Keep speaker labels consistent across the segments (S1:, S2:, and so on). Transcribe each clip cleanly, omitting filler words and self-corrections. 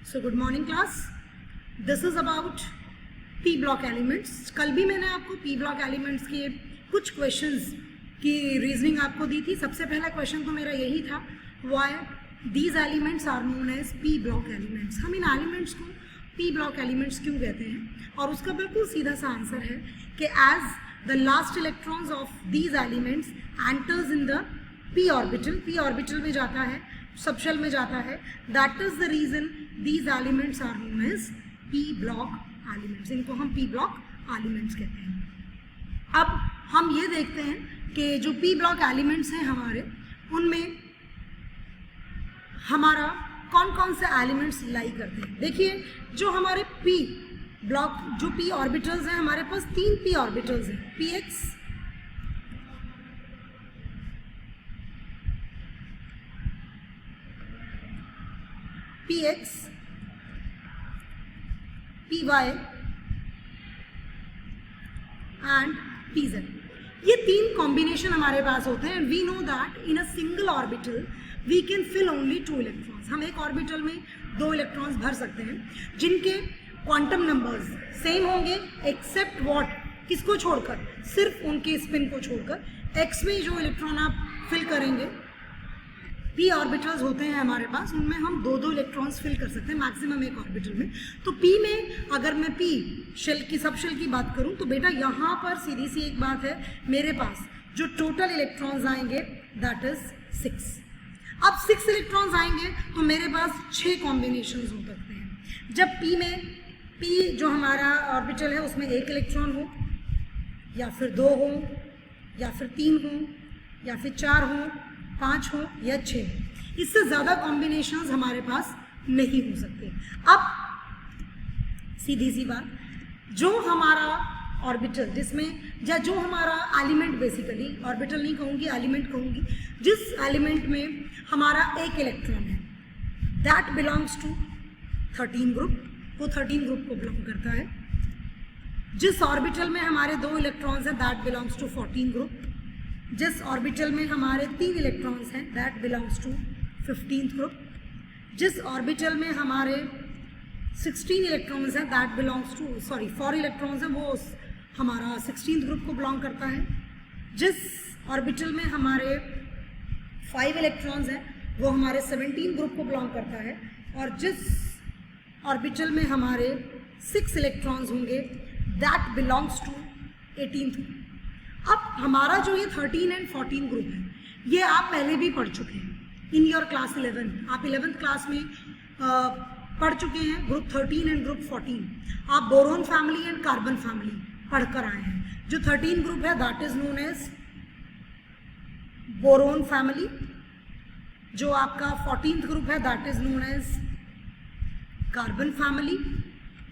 S1: So good morning class, this is about P block elements. कल भी मैंने आपको पी ब्लॉक एलिमेंट्स के कुछ क्वेश्चंस की रीजनिंग आपको दी थी। सबसे पहला क्वेश्चन तो मेरा यही था, why these elements are known as p block elements. हम इन एलिमेंट्स को पी ब्लॉक एलिमेंट्स क्यों कहते हैं, और उसका बिल्कुल सीधा सा आंसर है कि as the last electrons of these elements enters in the p orbital, p orbital में जाता है, सबशेल में जाता है, that is the reason these elements are known as p block elements. इनको हम पी ब्लॉक एलिमेंट्स कहते हैं। अब हम ये देखते हैं कि जो पी ब्लॉक एलिमेंट्स हैं हमारे, उनमें हमारा कौन कौन से एलिमेंट्स लाई करते हैं। देखिए, जो हमारे पी ब्लॉक, जो पी ऑर्बिटल्स हैं, हमारे पास 3 पी ऑर्बिटल्स हैं, p x, p x, p y and p z. ये 3 कॉम्बिनेशन हमारे पास होते हैं। We know that in a single orbital we can fill only 2 electrons. हम एक ऑर्बिटल में 2 इलेक्ट्रॉन्स भर सकते हैं जिनके क्वांटम नंबर्स सेम होंगे, एक्सेप्ट व्हाट, किसको छोड़कर, सिर्फ उनके स्पिन को छोड़कर। एक्स में जो इलेक्ट्रॉन आप फिल करेंगे, पी ऑर्बिटल्स होते हैं हमारे पास, उनमें हम 2-2 इलेक्ट्रॉन्स फिल कर सकते हैं मैक्सिमम एक ऑर्बिटल में। तो पी में अगर मैं पी शेल की, सब शेल की बात करूं तो बेटा यहाँ पर सीधी सी एक बात है, मेरे पास जो टोटल इलेक्ट्रॉन्स आएंगे दैट इज 6। अब 6 इलेक्ट्रॉन्स आएंगे तो मेरे पास 6 कॉम्बिनेशंस हो सकते हैं। जब पी में, पी जो हमारा ऑर्बिटल है उसमें 1 इलेक्ट्रॉन हो, या फिर 2 हो, या फिर 3 हो, या फिर 4 हो, 5 हो या 6 हो, इससे ज़्यादा कॉम्बिनेशंस हमारे पास नहीं हो सकते। अब सीधी सी बात, जो हमारा ऑर्बिटल जिसमें, या जो हमारा एलिमेंट, बेसिकली ऑर्बिटल नहीं कहूँगी, एलिमेंट कहूँगी, जिस एलिमेंट में हमारा 1 इलेक्ट्रॉन है, दैट बिलोंग्स टू 13 ग्रुप, वो 13 ग्रुप को बिलोंग करता है। जिस ऑर्बिटल में हमारे 2 इलेक्ट्रॉन्स हैं दैट बिलोंग्स टू 14 ग्रुप। जिस ऑर्बिटल में हमारे 3 इलेक्ट्रॉन्स हैं that belongs to 15th group. जिस ऑर्बिटल में हमारे 16 इलेक्ट्रॉन्स हैं दैट बिलोंग्स टू, 4 इलेक्ट्रॉन्स हैं, वो हमारा 16th ग्रुप को बिलोंग करता है। जिस ऑर्बिटल में हमारे 5 इलेक्ट्रॉन्स हैं वो हमारे 17th ग्रुप को बिलोंग करता है। और जिस ऑर्बिटल में हमारे 6 इलेक्ट्रॉन्स होंगे that belongs to 18th group. अब हमारा जो ये 13 एंड 14 ग्रुप है, ये आप पहले भी पढ़ चुके हैं इन योर क्लास 11। आप 11th क्लास में पढ़ चुके हैं ग्रुप 13 एंड ग्रुप 14। आप boron family and carbon family पढ़कर आए हैं। जो 13 ग्रुप है that is known as boron family. जो आपका 14th ग्रुप है that is known as carbon family.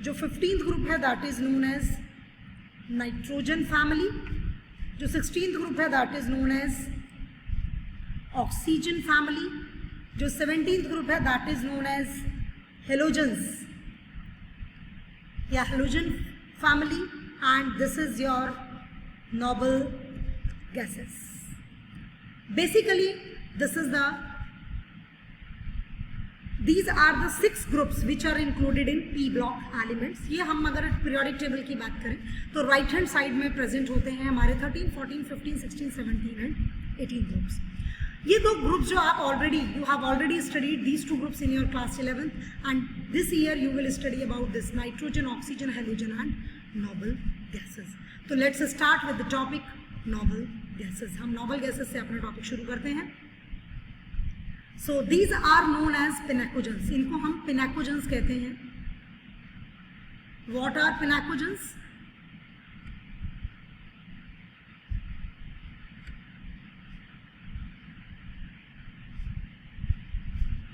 S1: जो 15th ग्रुप है that is known as nitrogen family. जो 16th ग्रुप है that is known as oxygen family. जो 17th group है that is known as halogens या halogen family. And this is your noble gases. Basically this is these are the 6 groups which are included in P block elements। ये हम अगर periodic table की बात करें तो right hand side में present होते हैं हमारे 13, 14, 15, 16, 17 एंड 18 ग्रुप्स। ये 2 ग्रुप्स जो आप already, you have already studied these 2 groups in your class 11th and this year you will study about this nitrogen, oxygen, halogen and noble gases. तो let's start with the topic noble gases. हम noble gases से अपना topic शुरू करते हैं। So these are known as pinacogens। इनको हम pinacogens कहते हैं। What are pinacogens?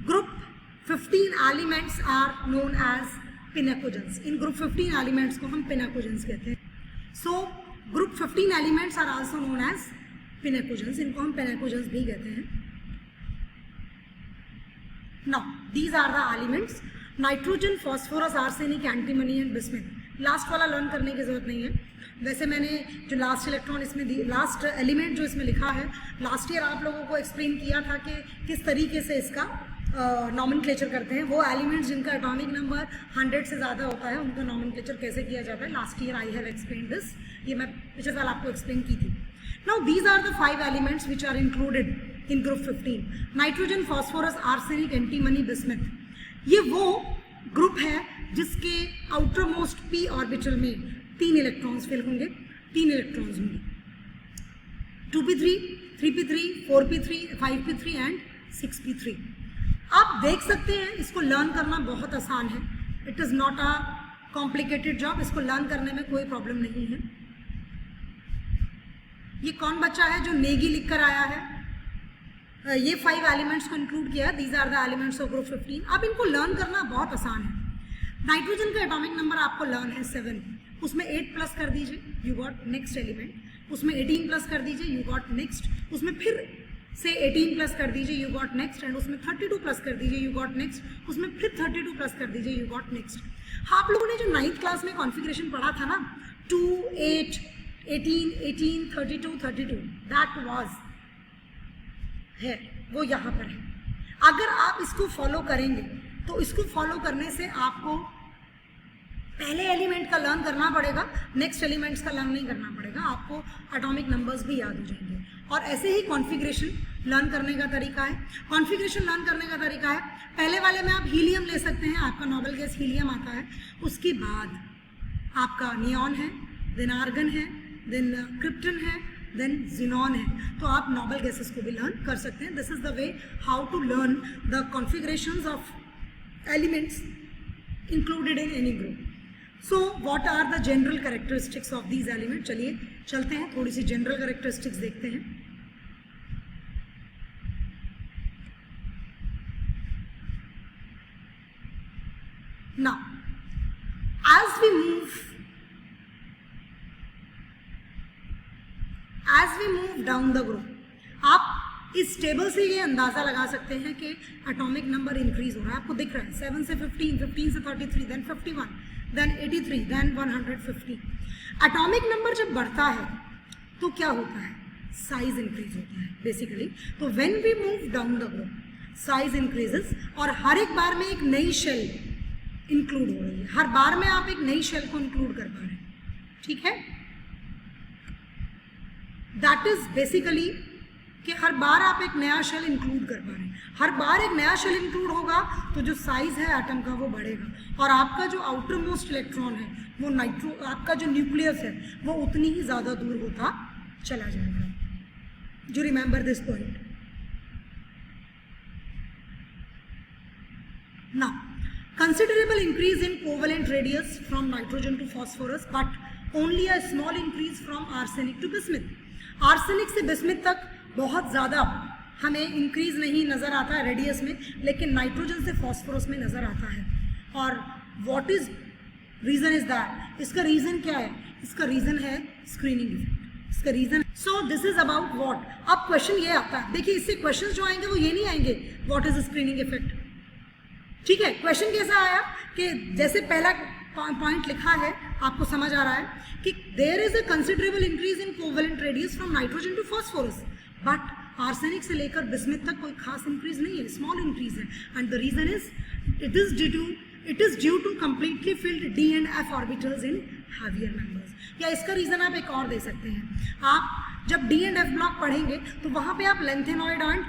S1: Group 15 elements are known as pinacogens। In group 15 elements को हम pinacogens कहते हैं। So group 15 elements are also known as pinacogens। इनको हम pinacogens भी कहते हैं। Now these are the elements nitrogen, phosphorus, arsenic, antimony and bismuth. Last वाला लर्न करने की जरूरत नहीं है। वैसे मैंने जो लास्ट इलेक्ट्रॉन इसमें लास्ट एलिमेंट जो इसमें लिखा है, लास्ट ईयर आप लोगों को एक्सप्लेन किया था कि किस तरीके से इसका नॉमेनक्लेचर करते हैं, वो एलिमेंट्स जिनका एटॉमिक नंबर 100 से ज़्यादा होता है उनका नॉमेनक्लेचर कैसे किया जाता है. Last year I have explain this, ये मैं पिछले साल आपको एक्सप्लेन की थी. Now these are the 5 elements which are included in group 15. Nitrogen, phosphorus, arsenic, antimony, bismuth. ये वो ग्रुप है जिसके आउटर मोस्ट p ऑर्बिटल में 3 इलेक्ट्रॉन्स फिल होंगे, 3 इलेक्ट्रॉन्स होंगे. 2p3, 3p3, 4p3, 5p3 and 6p3. आप देख सकते हैं इसको लर्न करना बहुत आसान है. It is not a complicated job. इसको लर्न करने में कोई प्रॉब्लम नहीं है. ये कौन बच्चा है जो नेगी लिख कर आया है? ये 5 एलिमेंट्स को इंक्लूड किया है. These are the elements of group 15. अब इनको लर्न करना बहुत आसान है. नाइट्रोजन का एटॉमिक नंबर आपको लर्न है 7. उसमें 8 प्लस कर दीजिए, यू गॉट नेक्स्ट एलिमेंट. उसमें 18 प्लस कर दीजिए, यू गॉट नेक्स्ट. उसमें फिर से 18 प्लस कर दीजिए, यू गॉट नेक्स्ट. एंड उसमें 32 प्लस कर दीजिए, यू गॉट नेक्स्ट. उसमें फिर 32 प्लस कर दीजिए, यू गॉट नेक्स्ट. आप लोगों ने जो 9th क्लास में कॉन्फ़िगरेशन पढ़ा था ना, 2, 8, 18, 18, 32, 32, दैट वाज है, वो यहाँ पर है. अगर आप इसको फॉलो करेंगे तो इसको फॉलो करने से आपको पहले एलिमेंट का लर्न करना पड़ेगा, नेक्स्ट एलिमेंट्स का लर्न नहीं करना पड़ेगा. आपको एटॉमिक नंबर्स भी याद हो जाएंगे. और ऐसे ही कॉन्फ़िगरेशन लर्न करने का तरीका है. कॉन्फ़िगरेशन लर्न करने का तरीका है, पहले वाले में आप हीलियम ले सकते हैं, आपका नोबल गैस हीलियम आता है. उसके बाद आपका नियॉन है, देन आर्गन है, देन क्रिप्टन है, देन जिनॉन है. तो आप नोबल गैसेस को भी लर्न कर सकते हैं. This is the way how to learn the configurations of elements included in any group. So what are the general characteristics of these element? चलिए चलते हैं, थोड़ी सी जनरल कैरेक्टरिस्टिक्स देखते हैं. Now as we move down the group, आप इस table से ये अंदाज़ा लगा सकते हैं कि एटॉमिक नंबर इंक्रीज हो रहा है. आपको दिख रहा है 7 से 15, 15 से 33, then 51, then 83, then 150. Atomic number जब बढ़ता है तो क्या होता है? साइज इंक्रीज होता है बेसिकली. तो when we move down the group size increases, और हर एक बार में एक नई शेल इंक्लूड हो रही है. हर बार में आप एक नई शेल को इंक्लूड कर पा रहे हैं. ठीक है, दैट इज बेसिकली कि हर बार आप एक नया शेल इंक्लूड कर पा रहे हैं. हर बार एक नया शेल इंक्लूड होगा तो जो साइज है एटम का वो बढ़ेगा, और आपका जो आउटर मोस्ट इलेक्ट्रॉन है वो आपका जो न्यूक्लियस है वो उतनी ही ज़्यादा दूर होता चला जाएगा. जो remember this point. Now considerable increase in covalent radius from nitrogen to phosphorus, but only a small increase from arsenic to bismuth. Arsenic से बिस्मिथ तक बहुत ज़्यादा हमें इंक्रीज नहीं नज़र आता है रेडियस में, लेकिन नाइट्रोजन से फॉस्फोरस में नज़र आता है. और what is reason is that? इसका रीज़न क्या है? इसका रीज़न है स्क्रीनिंग इफेक्ट. इसका reason. So this is about what. अब क्वेश्चन ये आता है, देखिए इससे क्वेश्चन जो आएंगे वो ये नहीं आएंगे व्हाट इज स्क्रीनिंग इफेक्ट. ठीक है, क्वेश्चन कैसा आया कि जैसे पहला पॉइंट लिखा है, आपको समझ आ रहा है कि there is a considerable increase in covalent radius from nitrogen to phosphorus, but arsenic से लेकर बिस्मिथ तक कोई खास इंक्रीज नहीं है, स्मॉल इंक्रीज है. And the reason is it is due to completely filled d and f orbitals in heavier members. या इसका रीजन आप एक और दे सकते हैं. आप जब डी एंड एफ ब्लॉक पढ़ेंगे तो वहाँ पे आप लेंथेनॉइड एंड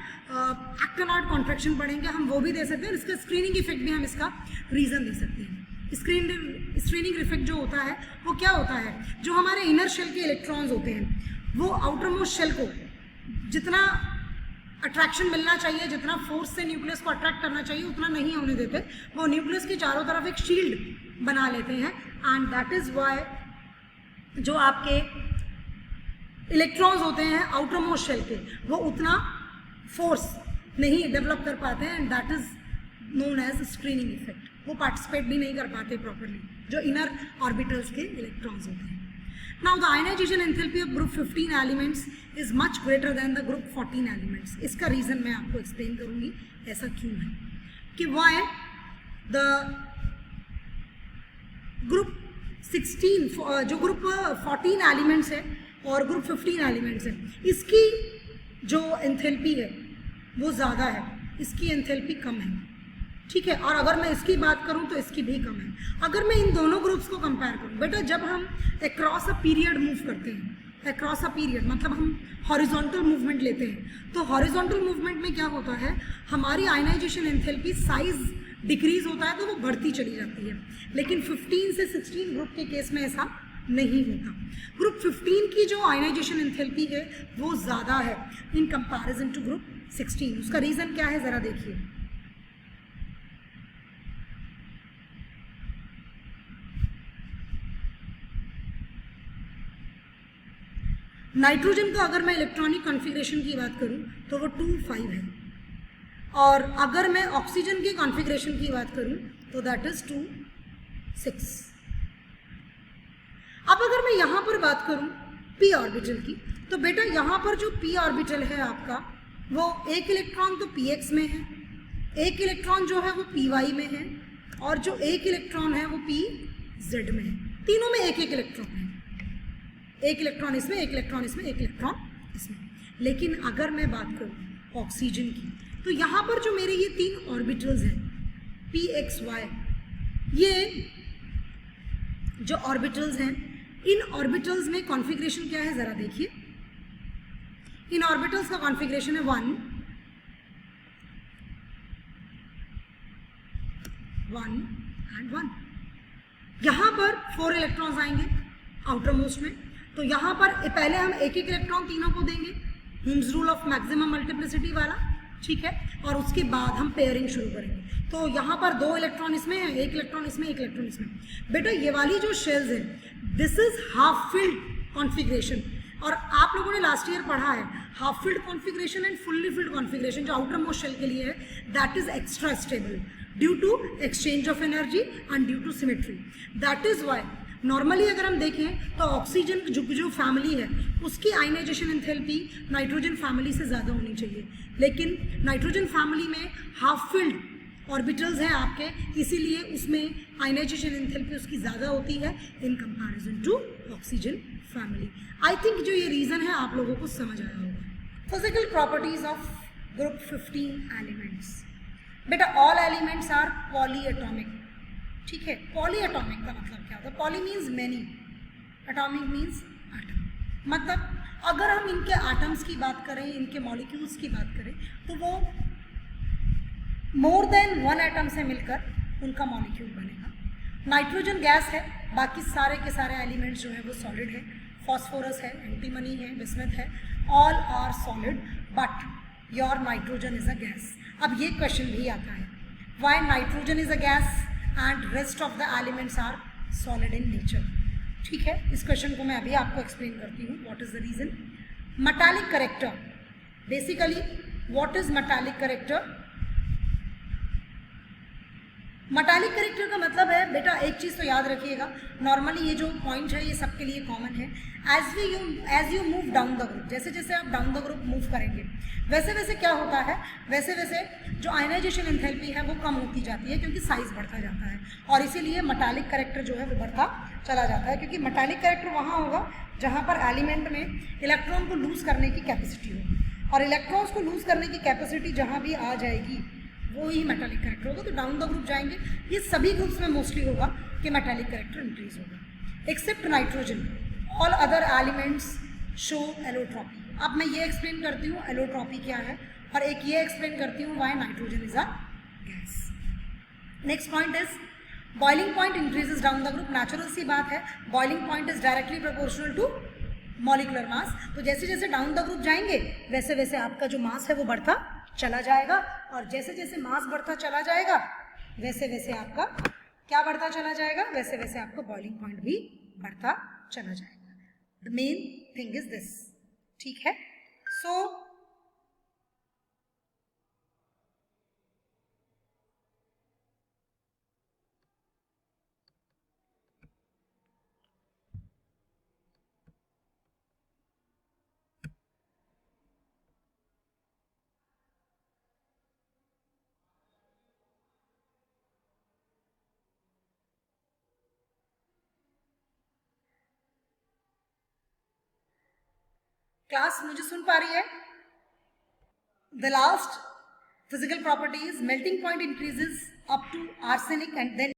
S1: एक्टिनॉइड कॉन्ट्रैक्शन पढ़ेंगे, हम वो भी दे सकते हैं. इसका स्क्रीनिंग इफेक्ट भी हम इसका रीज़न दे सकते हैं. स्क्रीनिंग इफेक्ट जो होता है वो क्या होता है? जो हमारे इनर शेल के इलेक्ट्रॉन्स होते हैं वो आउटर मोस्ट शेल को जितना अट्रैक्शन मिलना चाहिए, जितना फोर्स से न्यूक्लियस को अट्रैक्ट करना चाहिए उतना नहीं होने देते. वो न्यूक्लियस के चारों तरफ एक शील्ड बना लेते हैं. एंड दैट इज़ वाई जो आपके इलेक्ट्रॉन्स होते हैं आउटर मोस्ट शेल के वो उतना फोर्स नहीं डेवलप कर पाते हैं. And that is known as screening effect. वो पार्टिसिपेट भी नहीं कर पाते प्रॉपरली जो इनर ऑर्बिटल्स के इलेक्ट्रॉन्स होते हैं. Now the ionization enthalpy of group 15 elements is much greater than the group 14 elements. इसका रीज़न मैं आपको एक्सप्लेन करूँगी ऐसा क्यों है. कि वाई द ग्रुप 16 जो ग्रुप 14 एलिमेंट्स है और ग्रुप 15 एलिमेंट्स है, इसकी जो एंथैल्पी है वो ज़्यादा है. इसकी एंथैल्पी कम है, ठीक है। और अगर मैं इसकी बात करूं तो इसकी भी कम है। अगर मैं इन दोनों ग्रुप्स को कंपेयर करूं, बेटा जब हम अक्रॉस अ पीरियड मूव करते हैं, अक्रॉस अ पीरियड मतलब हम हॉरिजॉन्टल मूवमेंट लेते हैं, तो हॉरिजॉन्टल मूवमेंट में क्या होता है, हमारी आयनाइजेशन एंथैल्पी साइज डिक्रीज होता है तो वो बढ़ती चली जाती है। लेकिन 15 से 16 ग्रुप के केस में ऐसा नहीं होता। ग्रुप 15 की जो आयनाइजेशन एंथैल्पी है वो ज़्यादा है इन कंपैरिजन टू ग्रुप 16। उसका रीज़न क्या है ज़रा देखिए। नाइट्रोजन का अगर मैं इलेक्ट्रॉनिक कॉन्फ़िगरेशन की बात करूं तो वो 2,5 है, और अगर मैं ऑक्सीजन के कॉन्फ़िगरेशन की बात करूं तो दैट इज 2,6। अब अगर मैं यहाँ पर बात करूं पी ऑर्बिटल की, तो बेटा यहाँ पर जो पी ऑर्बिटल है आपका, वो एक इलेक्ट्रॉन तो पी एक्स में है, एक इलेक्ट्रॉन जो है वो पी वाई में है, और जो एक इलेक्ट्रॉन है वो पी जेड में है। तीनों में एक एक इलेक्ट्रॉन है, एक इलेक्ट्रॉन इसमें, एक इलेक्ट्रॉन इसमें, एक इलेक्ट्रॉन इसमें। लेकिन अगर मैं बात करूं ऑक्सीजन की, तो यहाँ पर जो मेरे ये 3 ऑर्बिटल्स हैं पी एक्स वाई, ये जो ऑर्बिटल्स हैं, इन ऑर्बिटल्स में कॉन्फ़िगरेशन क्या है ज़रा देखिए। इन ऑर्बिटल्स का कॉन्फ़िगरेशन है 1 1 एंड 1। यहाँ पर 4 इलेक्ट्रॉन्स आएंगे आउटर मोस्ट में, तो यहाँ पर पहले हम एक एक इलेक्ट्रॉन तीनों को देंगे, Hume's rule of maximum multiplicity वाला, ठीक है। और उसके बाद हम पेयरिंग शुरू करेंगे। तो यहाँ पर 2 इलेक्ट्रॉन इसमें है, एक इलेक्ट्रॉन इसमें, एक इलेक्ट्रॉन इसमें। बेटा ये वाली जो शेल्स है, this is half filled configuration, और आप लोगों ने लास्ट ईयर पढ़ा है half filled configuration and fully filled configuration जो आउटर मोस्ट शेल के लिए है, that is extra stable due to exchange of energy and due to symmetry. That is why normally अगर हम देखें तो ऑक्सीजन जो फैमिली है उसकी आयनाइजेशन एंथैल्पी नाइट्रोजन फैमिली से ज़्यादा होनी चाहिए, लेकिन नाइट्रोजन फैमिली में हाफ फिल्ड ऑर्बिटल्स हैं आपके, इसीलिए उसमें आयनाइजेशन एंथैल्पी उसकी ज़्यादा होती है in comparison to oxygen family. I think जो ये रीज़न है आप लोगों को समझ आया होगा। Physical properties of group 15 elements. बेटा all elements are polyatomic, ठीक है। पॉली एटॉमिक का मतलब क्या होता है? Poly means many, atomic means atom. मतलब अगर हम इनके एटम्स की बात करें, इनके मॉलिक्यूल्स की बात करें, तो वो मोर देन 1 एटम से मिलकर उनका मॉलिक्यूल बनेगा। नाइट्रोजन गैस है, बाकी सारे के सारे एलिमेंट्स जो है वो सॉलिड है। फॉस्फोरस है, एंटीमनी है, बिस्मथ है, all are solid, but your nitrogen is a gas. अब ये क्वेश्चन भी आता है, why nitrogen is a gas and rest of the elements are solid in nature, ठीक है। इस क्वेश्चन को मैं अभी आपको एक्सप्लेन करती हूँ, what is the reason. Metallic character, basically what is metallic character? Metallic character का मतलब है बेटा, एक चीज़ तो याद रखिएगा, नॉर्मली ये जो पॉइंट है ये सबके लिए कॉमन है। As you move down the group, जैसे जैसे आप डाउन द ग्रुप मूव करेंगे वैसे वैसे क्या होता है, वैसे वैसे जो आयनाइजेशन एंथैल्पी है वो कम होती जाती है, क्योंकि साइज बढ़ता जाता है, और इसीलिए मेटालिक करेक्टर जो है वो बढ़ता चला जाता है। क्योंकि मेटालिक करेक्टर वहाँ होगा जहाँ पर एलिमेंट में इलेक्ट्रॉन को लूज़ करने की कैपेसिटी होगी, और इलेक्ट्रॉन्स को लूज़ करने की कैपेसिटी जहाँ भी आ जाएगी वो ही मेटालिक करेक्टर होगा। तो डाउन द ग्रुप जाएंगे, ये सभी ग्रुप्स में मोस्टली होगा कि मेटालिक करेक्टर इंक्रीज होगा, except nitrogen. All other elements show allotropy. अब मैं ये एक्सप्लेन करती हूँ एलोट्रॉपी क्या है, और एक ये एक्सप्लेन करती हूँ why nitrogen is a gas. Next point is boiling point increases down the group. Natural सी बात है, boiling point is directly proportional to molecular mass. तो जैसे जैसे डाउन द ग्रुप जाएंगे वैसे वैसे आपका जो मास है वो बढ़ता चला जाएगा, और जैसे जैसे मास बढ़ता चला जाएगा वैसे वैसे आपका क्या बढ़ता चला जाएगा, वैसे वैसे आपका बॉइलिंग पॉइंट भी बढ़ता चला जाएगा। The main thing is this, ठीक है। सो क्लास मुझे सुन पा रही है? The last Physical properties, melting point increases up to arsenic and then